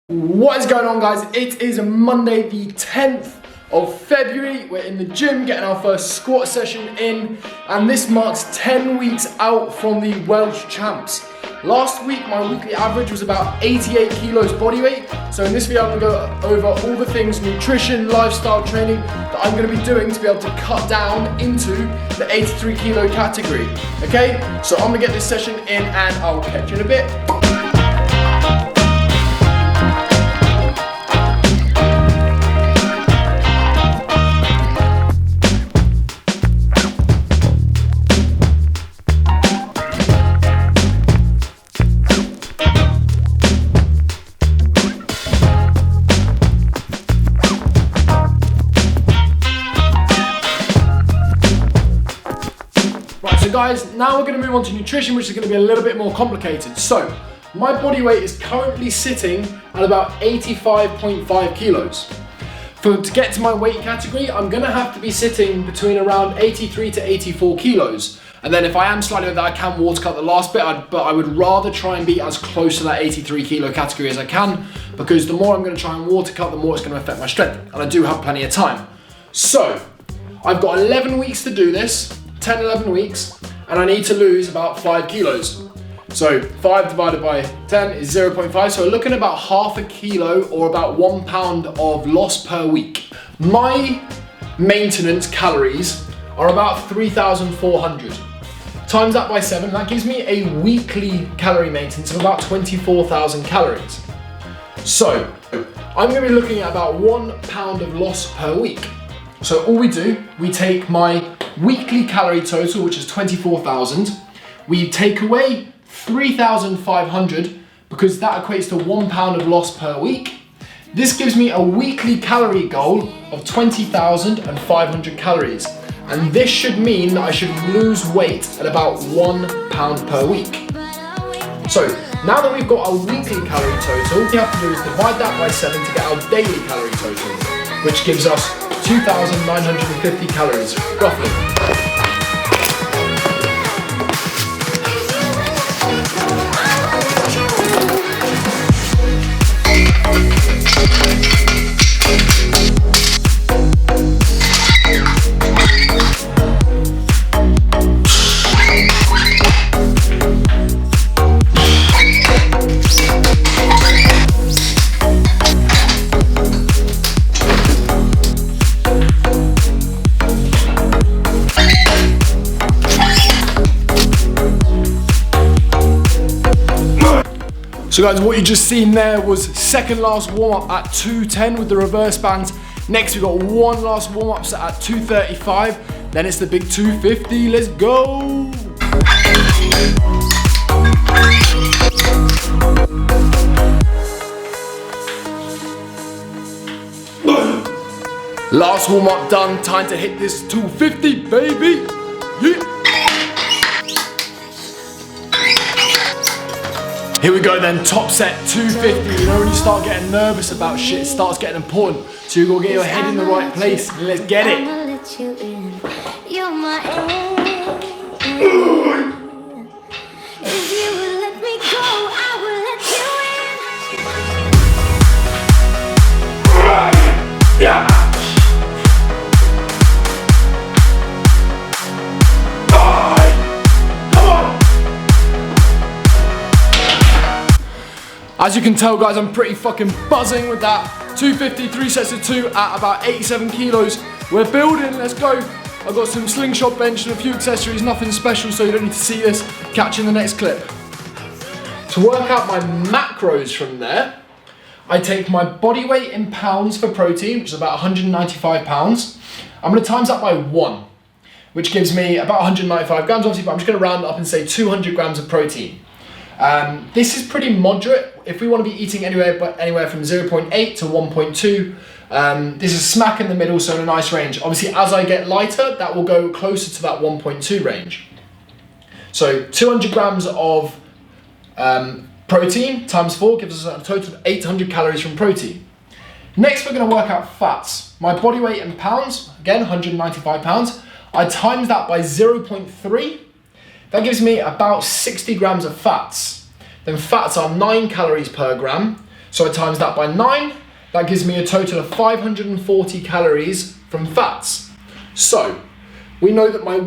What is going on, guys? It is Monday the 10th of February. We're in the gym getting our first squat session in, and this marks 10 weeks out from the Welsh champs. Last week my weekly average was about 88 kilos body weight, so in this video I'm going to go over all the things nutrition, lifestyle training that I'm going to be doing to be able to cut down into the 83 kilo category. Okay, so I'm going to get this session in and I'll catch you in a bit. So guys, now we're going to move on to nutrition, which is going to be a little bit more complicated. So, my body weight is currently sitting at about 85.5 kilos. To get to my weight category, I'm going to have to be sitting between around 83 to 84 kilos. And then if I am slightly over that, I can water cut the last bit, but I would rather try and be as close to that 83 kilo category as I can, because the more I'm going to try and water cut, the more it's going to affect my strength. And I do have plenty of time. So, I've got 11 weeks to do this. 10, 11 weeks, and I need to lose about 5 kilos. So 5 divided by 10 is 0.5, so we're looking at about half a kilo or about 1 pound of loss per week. My maintenance calories are about 3,400. Times that by 7, that gives me a weekly calorie maintenance of about 24,000 calories. So I'm going to be looking at about 1 pound of loss per week. So all we do, we take my weekly calorie total, which is 24,000. We take away 3,500 because that equates to 1 pound of loss per week. This gives me a weekly calorie goal of 20,500 calories. And this should mean that I should lose weight at about 1 pound per week. So now that we've got our weekly calorie total, what we have to do is divide that by 7 to get our daily calorie total, which gives us 2,950 calories, roughly. So guys, what you just seen there was second last warm-up at 210 with the reverse bands. Next we've got one last warm-up set at 235. Then it's the big 250, let's go! Last warm-up done, time to hit this 250, baby! Yeah. Here we go then, top set, 250. You know when you start getting nervous about shit, it starts getting important. So you gotta get your head in the right place and let's get it. You're my if you would let me go, I will let you in. Yeah. As you can tell, guys, I'm pretty fucking buzzing with that. 250, 3 sets of 2 at about 87 kilos. We're building, let's go. I've got some slingshot bench and a few accessories, nothing special, so you don't need to see this. Catch you in the next clip. To work out my macros from there, I take my body weight in pounds for protein, which is about 195 pounds. I'm gonna times that by 1, which gives me about 195 grams, obviously, but I'm just gonna round it up and say 200 grams of protein. This is pretty moderate. If we want to be eating anywhere from 0.8 to 1.2, this is smack in the middle, so in a nice range. Obviously, as I get lighter, that will go closer to that 1.2 range. So 200 grams of protein times 4 gives us a total of 800 calories from protein. Next, we're going to work out fats. My body weight in pounds, again, 195 pounds. I times that by 0.3. That gives me about 60 grams of fats. Then fats are 9 calories per gram. So I times that by 9, that gives me a total of 540 calories from fats. So we know that my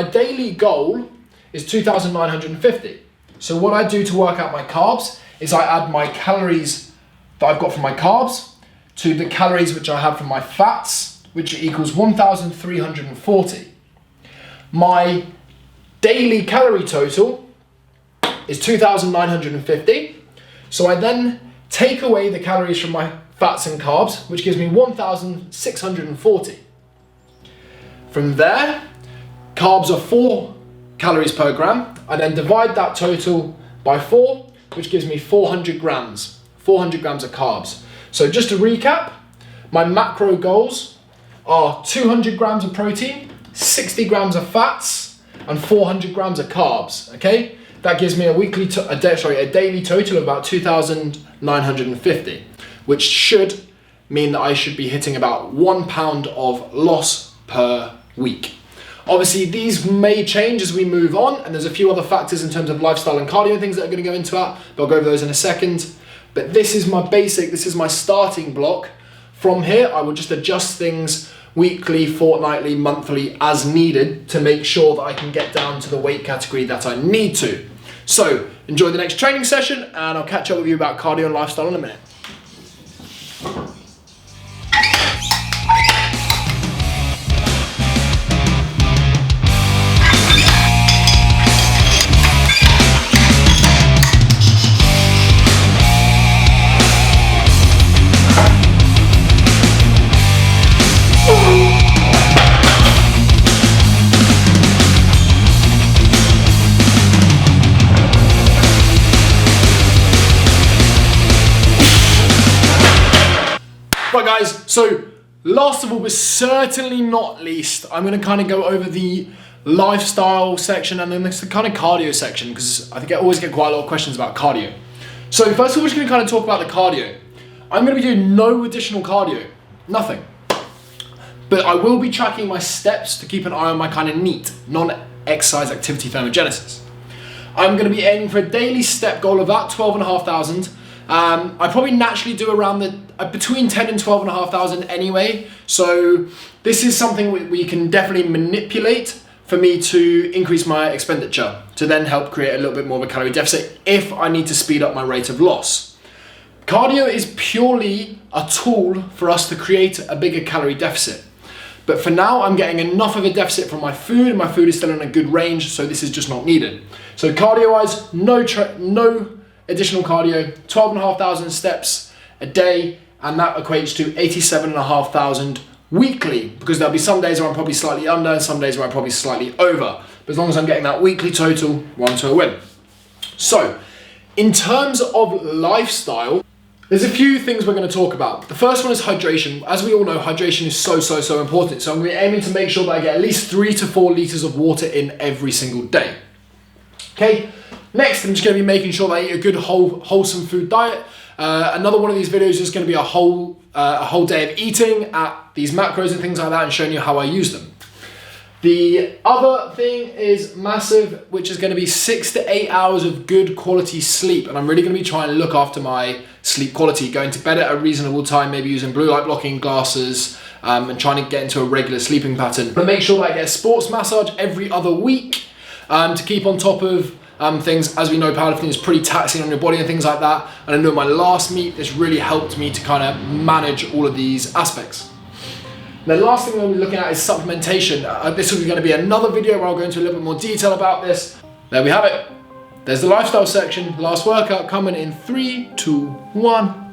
daily goal is 2,950. So what I do to work out my carbs is I add my calories that I've got from my carbs to the calories which I have from my fats, which equals 1,340. My daily calorie total is 2,950. So I then take away the calories from my fats and carbs, which gives me 1,640. From there, carbs are 4 calories per gram. I then divide that total by 4, which gives me 400 grams. 400 grams of carbs. So just to recap, my macro goals are 200 grams of protein, 60 grams of fats, and 400 grams of carbs, okay? That gives me a daily total of about 2,950, which should mean that I should be hitting about 1 pound of loss per week. Obviously, these may change as we move on, and there's a few other factors in terms of lifestyle and cardio things that are going to go into that, but I'll go over those in a second. But this is my basic, this is my starting block. From here, I will just adjust things weekly, fortnightly, monthly as needed to make sure that I can get down to the weight category that I need to. So enjoy the next training session, and I'll catch up with you about cardio and lifestyle in a minute. Right guys, so last of all, but certainly not least, I'm going to kind of go over the lifestyle section and then the kind of cardio section, because I think I always get quite a lot of questions about cardio. So first of all, we're just going to kind of talk about the cardio. I'm going to be doing no additional cardio, nothing. But I will be tracking my steps to keep an eye on my kind of NEAT, non-exercise activity thermogenesis. I'm going to be aiming for a daily step goal of about 12,500. I probably naturally do around between 10 and 12,500 anyway. So this is something we can definitely manipulate for me to increase my expenditure to then help create a little bit more of a calorie deficit if I need to speed up my rate of loss. Cardio is purely a tool for us to create a bigger calorie deficit. But for now, I'm getting enough of a deficit from my food, and my food is still in a good range, so this is just not needed. So cardio-wise, no additional cardio, 12,500 steps a day, and that equates to 87,500 weekly, because there'll be some days where I'm probably slightly under and some days where I'm probably slightly over. But as long as I'm getting that weekly total, we're on to a win. So, in terms of lifestyle, there's a few things we're going to talk about. The first one is hydration. As we all know, hydration is so important. So I'm going to be aiming to make sure that I get at least 3 to 4 litres of water in every single day. Okay. Next, I'm just going to be making sure that I eat a good wholesome food diet. Another one of these videos is going to be a whole day of eating at these macros and things like that, and showing you how I use them. The other thing is massive, which is going to be 6 to 8 hours of good quality sleep. And I'm really going to be trying to look after my sleep quality, going to bed at a reasonable time, maybe using blue light blocking glasses, and trying to get into a regular sleeping pattern. But make sure that I get a sports massage every other week to keep on top of things. As we know, powerlifting is pretty taxing on your body and things like that. And I know my last meet, this really helped me to kind of manage all of these aspects. The last thing we're going to be looking at is supplementation. This will be going to be another video where I'll go into a little bit more detail about this. There we have it. There's the lifestyle section. Last workout coming in 3, 2, 1.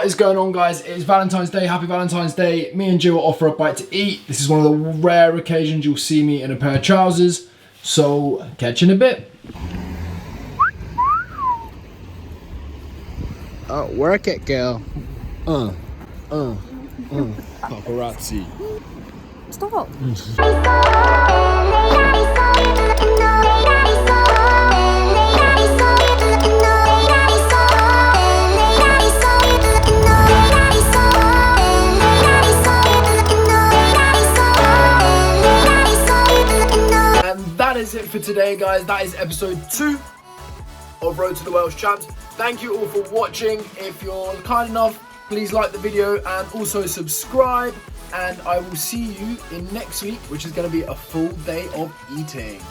What is going on, guys? It is Valentine's Day. Happy Valentine's Day. Me and Jill will offer a bite to eat. This is one of the rare occasions you'll see me in a pair of trousers. So, catch you in a bit. Oh, work it, girl. Paparazzi. Stop. That is it for today, guys. That is episode 2 of Road to the Welsh Champs. Thank you all for watching. If you're kind enough, please like the video and also subscribe. And I will see you in next week, which is going to be a full day of eating.